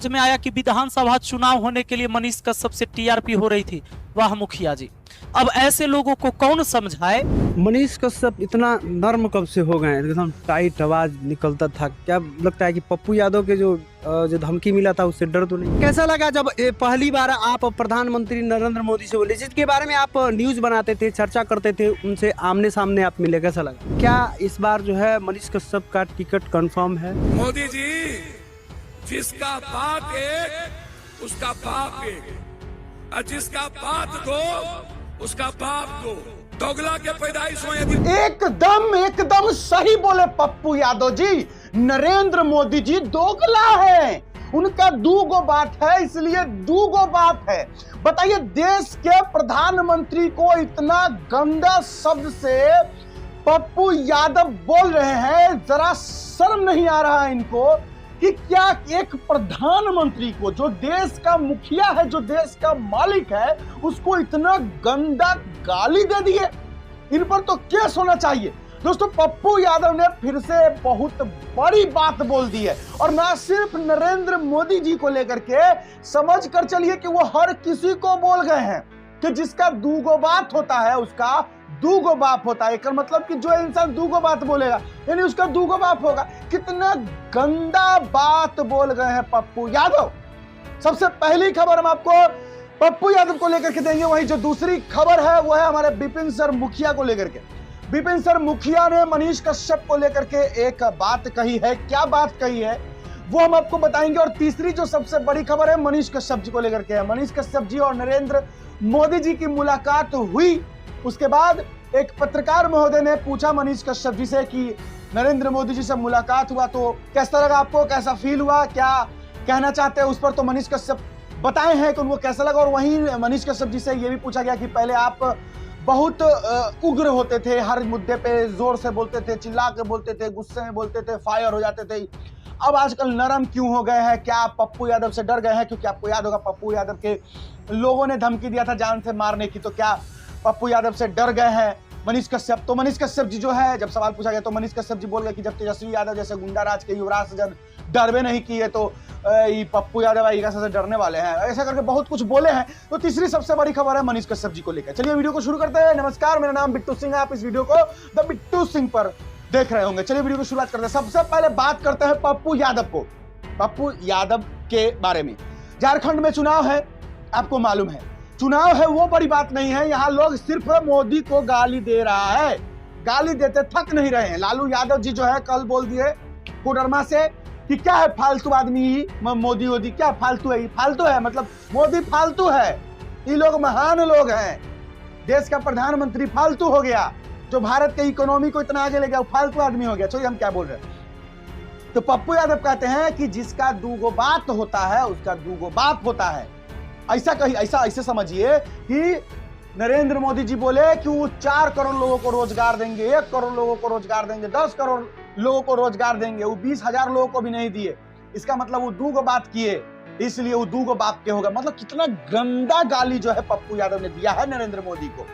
समझ में आया कि विधानसभा चुनाव होने के लिए मनीष कश्यप से टीआरपी हो रही थी। वाह मुखिया जी, अब ऐसे लोगों को कौन समझाए। मनीष कश्यप इतना नर्म कब से हो गए हैं? एकदम टाइट आवाज निकलता था। क्या लगता है कि पप्पू यादव के जो धमकी मिला था उससे डर तो नहीं? कैसा लगा जब पहली बार आप प्रधानमंत्री नरेंद्र मोदी से बोले, जिसके बारे में आप न्यूज बनाते थे, चर्चा करते थे, उनसे आमने सामने आप मिले, कैसा लगा? क्या इस बार जो है मनीष कश्यप का टिकट कंफर्म है? मोदी जी, जिसका बाप एक उसका बाप एक, और जिसका बाप दो उसका बाप दो। दोगला के पैदाइश हो यदि एकदम सही बोले पप्पू यादव जी। नरेंद्र मोदी जी दोगला है, उनका दूगो बात है, इसलिए दूगो बाप है। बताइए, देश के प्रधानमंत्री को इतना गंदा शब्द से पप्पू यादव बोल रहे हैं, जरा शर्म नहीं आ रहा है इनको कि क्या एक प्रधानमंत्री को, जो देश का मुखिया है, जो देश का मालिक है, उसको इतना गंदा गाली दे दिए। इन पर तो केस होना चाहिए। दोस्तों, पप्पू यादव ने फिर से बहुत बड़ी बात बोल दी है, और ना सिर्फ नरेंद्र मोदी जी को लेकर के, समझ कर चलिए कि वो हर किसी को बोल गए हैं कि जिसका दूगो बात होता है उसका दूगो बाप होता है। एक मतलब कि जो इंसान दूगो बात बोलेगा यानी उसका दूगो बाप होगा। कितना गंदा बात बोल गए हैं पप्पू यादव। सबसे पहली खबर हम आपको पप्पू यादव को लेकर के देंगे। वहीं जो दूसरी खबर है वो है हमारे विपिन सर मुखिया को लेकर के। विपिन सर मुखिया ने मनीष कश्यप को लेकर के एक बात कही है। क्या बात कही है वो हम आपको बताएंगे। और तीसरी जो सबसे बड़ी खबर है मनीष कश्यप जी को लेकर के है। मनीष कश्यप जी और नरेंद्र मोदी जी की मुलाकात हुई, उसके बाद एक पत्रकार महोदय ने पूछा मनीष कश्यप जी से कि नरेंद्र मोदी जी से मुलाकात हुआ तो कैसा लगा आपको, कैसा फील हुआ, क्या कहना चाहते हैं उस पर। तो मनीष कश्यप बताए हैं कि उनको कैसा लगा। और वहीं मनीष कश्यप जी से यह भी पूछा गया कि पहले आप बहुत उग्र होते थे, हर मुद्दे पे जोर से बोलते थे, चिल्ला के बोलते थे, गुस्से में बोलते थे, फायर हो जाते थे, अब आजकल नरम क्यों हो गए हैं? क्या आप पप्पू यादव से डर गए हैं? क्योंकि आपको याद होगा पप्पू यादव के लोगों ने धमकी दिया था जान से मारने की। तो क्या पप्पू यादव से डर गए हैं मनीष कश्यप? तो मनीष कश्यप जी जो है, जब सवाल पूछा गया तो मनीष कश्यप जी बोल गए कि जब तेजस्वी यादव जैसे गुंडा राज के युवराज से जब डरवे नहीं किए तो ये पप्पू यादव से डरने वाले हैं, ऐसा करके बहुत कुछ बोले हैं। तो तीसरी सबसे बड़ी खबर है मनीष कश्यप जी को लेकर। चलिए वीडियो को शुरू करते हैं। नमस्कार, मेरा नाम बिट्टू सिंह है। आप इस वीडियो को द बिट्टू सिंह पर देख रहे होंगे। चलिए वीडियो को शुरुआत करते हैं। सबसे पहले बात करते हैं पप्पू यादव को, पप्पू यादव के बारे में। झारखंड में चुनाव है, आपको मालूम है। चुनाव है वो बड़ी बात नहीं है, यहाँ लोग सिर्फ मोदी को गाली दे रहा है, गाली देते थक नहीं रहे हैं। लालू यादव जी जो है कल बोल दिए कोडरमा से कि क्या है फालतू आदमी, मोदी क्या फालतू है, फालतू है, मतलब मोदी फालतू है, ये लोग महान लोग हैं, देश का प्रधानमंत्री फालतू हो गया, जो भारत के इकोनॉमी को इतना आगे ले गया वो फालतू आदमी हो गया। चलिए हम क्या बोल रहे हैं। तो पप्पू यादव कहते हैं कि जिसका दूगो बात होता है उसका दूगो बाप होता है। ऐसे समझिए कि नरेंद्र मोदी जी बोले कि वो 4 करोड़ लोगों को रोजगार देंगे, 1 करोड़ लोगों को रोजगार देंगे, 10 करोड़ लोगों को रोजगार देंगे, वो 20,000 लोगों को भी नहीं दिए। इसका मतलब वो दूगो बात किए, इसलिए वो दूगो बाप के होगा। मतलब कितना गंदा गाली जो है पप्पू यादव ने दिया है नरेंद्र मोदी को।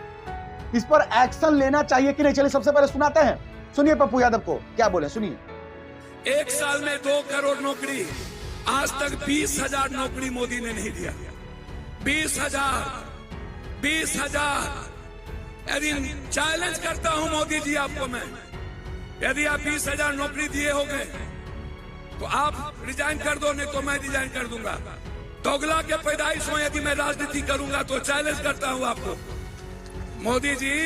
इस पर एक्शन लेना चाहिए कि नहीं? चलिए सबसे पहले सुनाते हैं, सुनिए पप्पू यादव को क्या बोले, सुनिए। 1 साल में 2 करोड़ नौकरी, आज तक 20,000 नौकरी मोदी ने नहीं दिया। 20,000 यदि चैलेंज करता हूं मोदी जी आपको मैं, यदि आप 20,000 नौकरी दिए हो गए तो आप रिजाइन कर दो, नहीं तो मैं रिजाइन कर दूंगा। दोगला के पैदाइश हो यदि मैं राजनीति करूंगा तो चैलेंज करता हूं आपको। मोदी जी,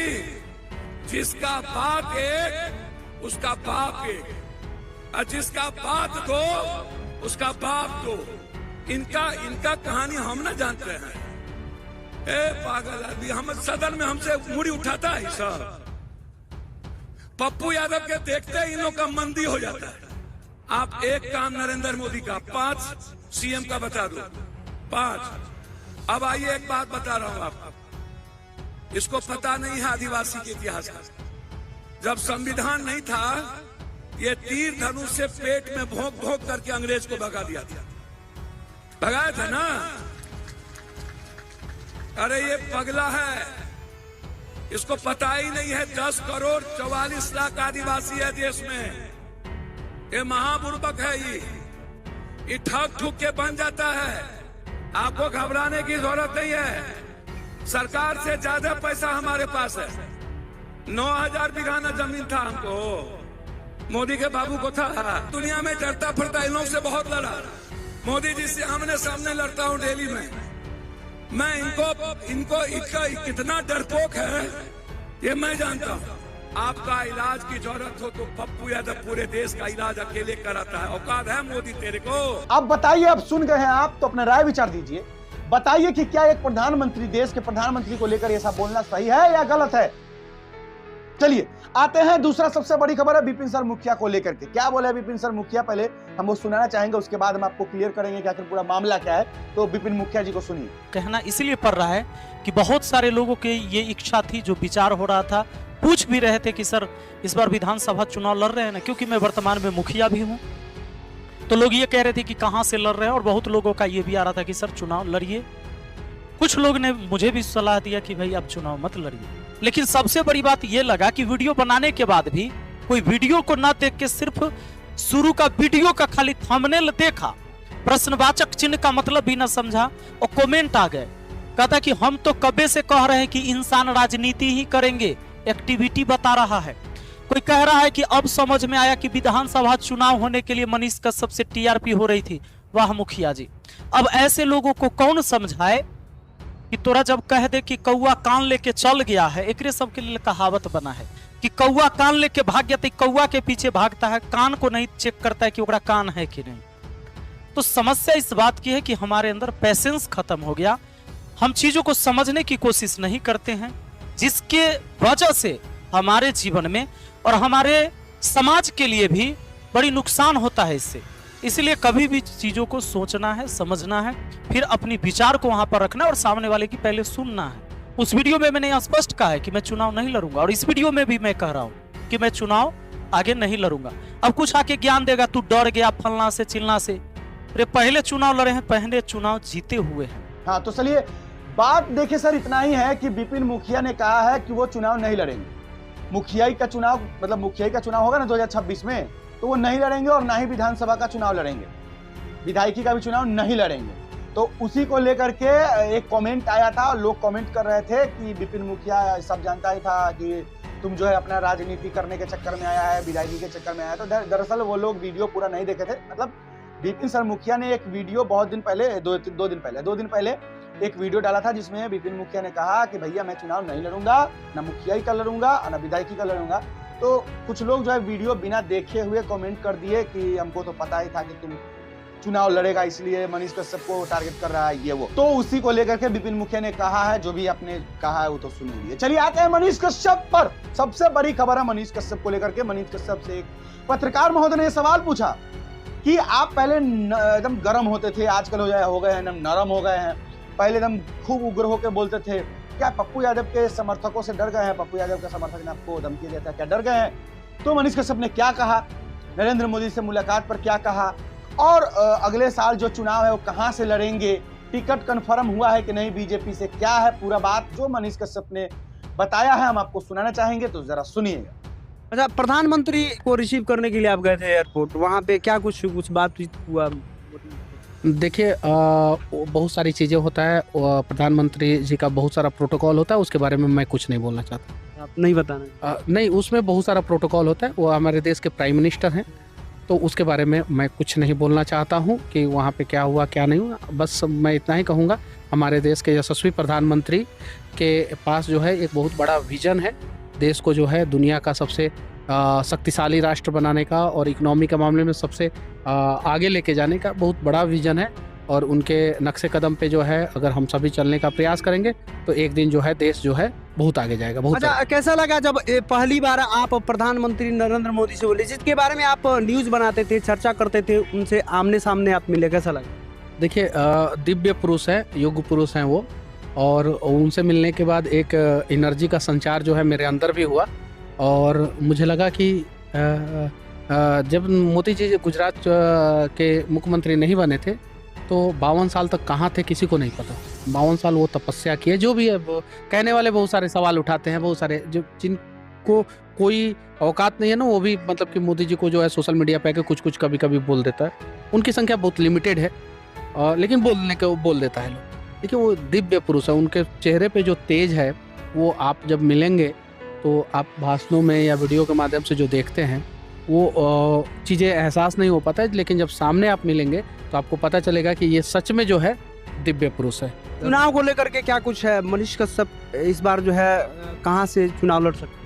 जिसका बाप एक उसका बाप एक, और जिसका बात दो उसका बाप दो। इनका कहानी हम ना जानते हैं। ए पागल आदमी, हम सदन में हमसे मुड़ी उठाता है सब। पप्पू यादव के देखते ही इन लोग का मंदी हो जाता है। आप एक काम नरेंद्र मोदी का 5 सीएम का बता दो, 5। अब आइए एक बात बता रहा हूं आपको, इसको पता नहीं है आदिवासी के इतिहास का। जब संविधान नहीं था, ये तीर धनुष से पेट में भोंक भोंक करके अंग्रेज को भगा दिया था, भगाया था ना। अरे ये पगला है, इसको पता ही नहीं है 10 करोड़ 44 लाख आदिवासी है देश में। ये महाबुर्बक है ये। ये ठग ठुक के बन जाता है। आपको घबराने की जरूरत नहीं है। सरकार से ज्यादा पैसा हमारे पास है। 9000 बीघा जमीन था हमको, मोदी के बाबू को था। दुनिया में डरता फिरता इन लोगों से बहुत लड़ा। मोदी जी से आमने सामने लड़ता हूँ डेली में। मैं इनको इनका कितना डरपोक है ये मैं जानता हूँ। आपका इलाज की जरूरत हो तो पप्पू यादव पूरे देश का इलाज अकेले कराता है। औकात है मोदी तेरे को। अब बताइए, अब सुन गए हैं आप तो अपना राय विचार दीजिए। बताइए कि क्या एक प्रधानमंत्री, देश के प्रधानमंत्री को लेकर ऐसा बोलना सही है या गलत है। चलिए आते हैं, दूसरा सबसे बड़ी खबर है विपिन सर मुखिया को लेकर के। क्या बोले विपिन सर मुखिया, पहले हम वो सुनाना चाहेंगे, उसके बाद हम आपको क्लियर करेंगे कि आखिर पूरा मामला क्या है। तो विपिन मुखिया जी को सुनिए। कहना इसलिए पड़ रहा है कि बहुत सारे लोगों के ये इच्छा थी, जो विचार हो रहा था, पूछ भी रहे थे कि सर इस बार विधानसभा चुनाव लड़ रहे हैं ना, क्योंकि मैं वर्तमान में मुखिया भी हूं। तो लोग ये कह रहे थे कि कहां से लड़ रहे हैं, और बहुत लोगों का ये भी आ रहा था कि सर चुनाव लड़िए। कुछ लोग ने मुझे भी सलाह दिया कि भाई आप चुनाव मत लड़िए। लेकिन सबसे बड़ी बात यह लगा कि वीडियो बनाने के बाद भी कोई वीडियो को ना देख के सिर्फ शुरू का वीडियो का खाली थंबनेल देखा, प्रश्नवाचक चिन्ह का मतलब भी ना समझा, और कमेंट आ गए। कहता कि हम तो कबे से कह रहे हैं कि इंसान राजनीति ही करेंगे, एक्टिविटी बता रहा है। कोई कह रहा है कि अब समझ में आया कि विधानसभा चुनाव होने के लिए मनीष कश्यप से टीआरपी हो रही थी। वाह मुखिया जी। अब ऐसे लोगों को कौन समझाए कि तोरा जब कह दे कि कौआ कान लेके चल गया है, एकरे सबके लिए कहावत बना है कि कौआ कान लेके भाग गया, तो कौआ के पीछे भागता है, कान को नहीं चेक करता है कि ओकरा कान है कि नहीं। तो समस्या इस बात की है कि हमारे अंदर पेशेंस खत्म हो गया। हम चीजों को समझने की कोशिश नहीं करते हैं, जिसके वजह से हमारे जीवन में और हमारे समाज के लिए भी बड़ी नुकसान होता है इससे। इसलिए कभी भी चीजों को सोचना है, समझना है, फिर अपनी विचार को वहां पर रखना और सामने वाले की पहले सुनना है। उस वीडियो में मैंने स्पष्ट कहा है कि मैं चुनाव नहीं लड़ूंगा, और इस वीडियो में भी मैं कह रहा हूं कि मैं चुनाव आगे नहीं लड़ूंगा। अब कुछ आके ज्ञान देगा, तू डर गया फलना से चिलना से। अरे पहले चुनाव लड़े हैं, पहले चुनाव जीते हुए हैं। हाँ तो चलिए बात देखिए सर, इतना ही है कि विपिन मुखिया ने कहा है कि वो चुनाव नहीं लड़ेंगे। मुखियाई का चुनाव, मतलब मुखियाई का चुनाव होगा ना 2026 में, तो वो नहीं लड़ेंगे, और ना ही विधानसभा का चुनाव लड़ेंगे, विधायकी का भी चुनाव नहीं लड़ेंगे। तो उसी को लेकर के एक कमेंट आया था, लोग कमेंट कर रहे थे कि विपिन मुखिया सब जानता ही था कि तुम जो है अपना राजनीति करने के चक्कर में आया है, विधायकी के चक्कर में आया है। तो दरअसल वो लोग वीडियो पूरा नहीं देखे थे। मतलब विपिन सर मुखिया ने एक वीडियो बहुत दिन पहले, दो दिन पहले एक वीडियो डाला था, जिसमें विपिन मुखिया ने कहा कि भैया मैं चुनाव नहीं लड़ूंगा, ना मुखियाई का लड़ूंगा ना विधायकी का लड़ूंगा। तो कुछ लोग जो है वीडियो बिना देखे हुए कमेंट कर दिए कि हमको तो पता ही था कि तुम चुनाव लड़ेगा, इसलिए मनीष कश्यप को टारगेट कर रहा है ये वो। तो उसी को लेकर के विपिन मुखिया ने कहा है, जो भी आपने कहा है वो तो सुन लीजिए। चलिए आते हैं मनीष कश्यप पर। सबसे बड़ी खबर है मनीष कश्यप को लेकर के। मनीष कश्यप से एक पत्रकार महोदय ने सवाल पूछा कि आप पहले एकदम गर्म होते थे, आजकल हो गए हैं एकदम नरम हो गए हैं, पहले एकदम खूब उग्र होकर बोलते थे, क्या पप्पू यादव के समर्थकों से डर गए हैं? पप्पू यादव के समर्थक ने आपको धमकी दिया था, क्या डर गए हैं? तो मनीष कश्यप ने क्या कहा, नरेंद्र मोदी से मुलाकात पर क्या कहा, और अगले साल जो चुनाव है वो कहां से लड़ेंगे, टिकट कंफर्म हुआ है कि नहीं बीजेपी से, क्या है पूरा बात जो मनीष कश्यप ने बताया है, हम आपको सुनाना चाहेंगे, तो जरा सुनिएगा। अच्छा, प्रधानमंत्री को रिसीव करने के लिए आप गए थे एयरपोर्ट, वहाँ पे क्या कुछ बात हुआ? देखिए बहुत सारी चीज़ें होता है, प्रधानमंत्री जी का बहुत सारा प्रोटोकॉल होता है, उसके बारे में मैं कुछ नहीं बोलना चाहता। आप नहीं बताना? नहीं, उसमें बहुत सारा प्रोटोकॉल होता है, वो हमारे देश के प्राइम मिनिस्टर हैं, तो उसके बारे में मैं कुछ नहीं बोलना चाहता हूँ कि वहाँ पे क्या हुआ क्या नहीं हुआ। बस मैं इतना ही कहूँगा, हमारे देश के यशस्वी प्रधानमंत्री के पास जो है एक बहुत बड़ा विजन है, देश को जो है दुनिया का सबसे शक्तिशाली राष्ट्र बनाने का और इकोनॉमी के मामले में सबसे आगे लेके जाने का बहुत बड़ा विजन है, और उनके नक्शे कदम पे जो है अगर हम सभी चलने का प्रयास करेंगे तो एक दिन जो है देश जो है बहुत आगे जाएगा। बहुत अच्छा, कैसा लगा जब पहली बार आप प्रधानमंत्री नरेंद्र मोदी से बोले, जिसके बारे में आप न्यूज़ बनाते थे, चर्चा करते थे, उनसे आमने सामने आप मिले, कैसा लगा? देखिए दिव्य पुरुष है, युग पुरुष हैं वो, और उनसे मिलने के बाद एक एनर्जी का संचार जो है मेरे अंदर भी हुआ, और मुझे लगा कि जब मोदी जी गुजरात के मुख्यमंत्री नहीं बने थे तो 52 साल तक कहाँ थे किसी को नहीं पता। 52 साल वो तपस्या किए, जो भी है वो कहने वाले बहुत सारे सवाल उठाते हैं, बहुत सारे जो जिनको कोई औकात नहीं है ना, वो भी मतलब कि मोदी जी को जो है सोशल मीडिया पे आके कुछ कुछ कभी कभी बोल देता है। उनकी संख्या बहुत लिमिटेड है, लेकिन बोलने के वो बोल देता है लोग। देखिए वो दिव्य पुरुष है, उनके चेहरे पे जो तेज है वो आप जब मिलेंगे तो आप भाषणों में या वीडियो के माध्यम से जो देखते हैं वो चीज़ें एहसास नहीं हो पाता है, लेकिन जब सामने आप मिलेंगे तो आपको पता चलेगा कि ये सच में जो है दिव्य पुरुष है। चुनाव को लेकर के क्या कुछ है? मनीष कश्यप इस बार जो है कहाँ से चुनाव लड़ सकते हैं?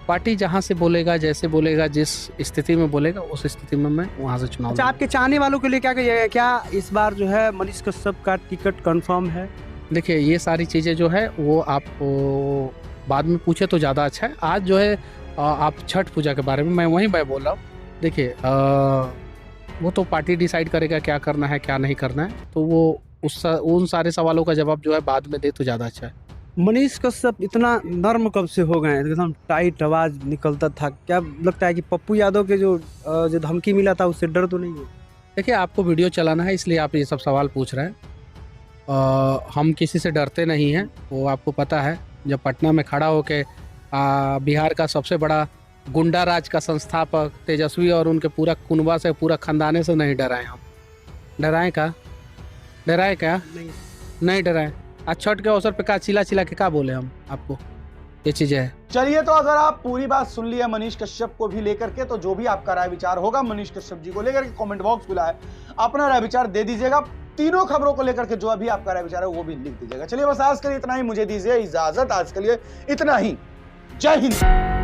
पार्टी जहाँ से बोलेगा, जैसे बोलेगा, जिस स्थिति में बोलेगा उस स्थिति में मैं वहाँ से चुनाव अच्छा, आपके चाहने वालों के लिए क्या कहिएगा? क्या इस बार जो है मनीष कश्यप का टिकट कंफर्म है? देखिए ये सारी चीज़ें जो है वो आप बाद में पूछे तो ज़्यादा अच्छा है। आज जो है आप छठ पूजा के बारे में मैं बोल रहा हूँ। देखिए वो तो पार्टी डिसाइड करेगा क्या करना है क्या नहीं करना है, तो वो उन सारे सवालों का जवाब जो है बाद में दे तो ज़्यादा अच्छा है। मनीष कश्यप इतना नर्म कब से हो गए हैं? एकदम टाइट आवाज निकलता था। क्या लगता है कि पप्पू यादव के जो धमकी मिला था उससे डर तो नहीं है? देखिए आपको वीडियो चलाना है इसलिए आप ये सब सवाल पूछ रहे हैं। हम किसी से डरते नहीं हैं, वो आपको पता है। जब पटना में खड़ा होके बिहार का सबसे बड़ा गुंडा राज का संस्थापक तेजस्वी और उनके पूरा कुनबा से, पूरा खानदाने से नहीं डराए हम। डराए क्या? नहीं डराए। आज छठ के अवसर पे का चिल्ला के का बोले हम आपको, ये चीजें है। चलिए, तो अगर आप पूरी बात सुन ली है मनीष कश्यप को भी लेकर के, तो जो भी आपका राय विचार होगा मनीष कश्यप जी को लेकर के कमेंट बॉक्स खुला है, अपना राय विचार दे दीजिएगा। तीनों खबरों को लेकर के जो अभी आपका राय विचार है वो भी लिख दीजिएगा। चलिए बस आज के लिए इतना ही, मुझे दीजिए इजाजत। आज के लिए इतना ही। जय हिंद।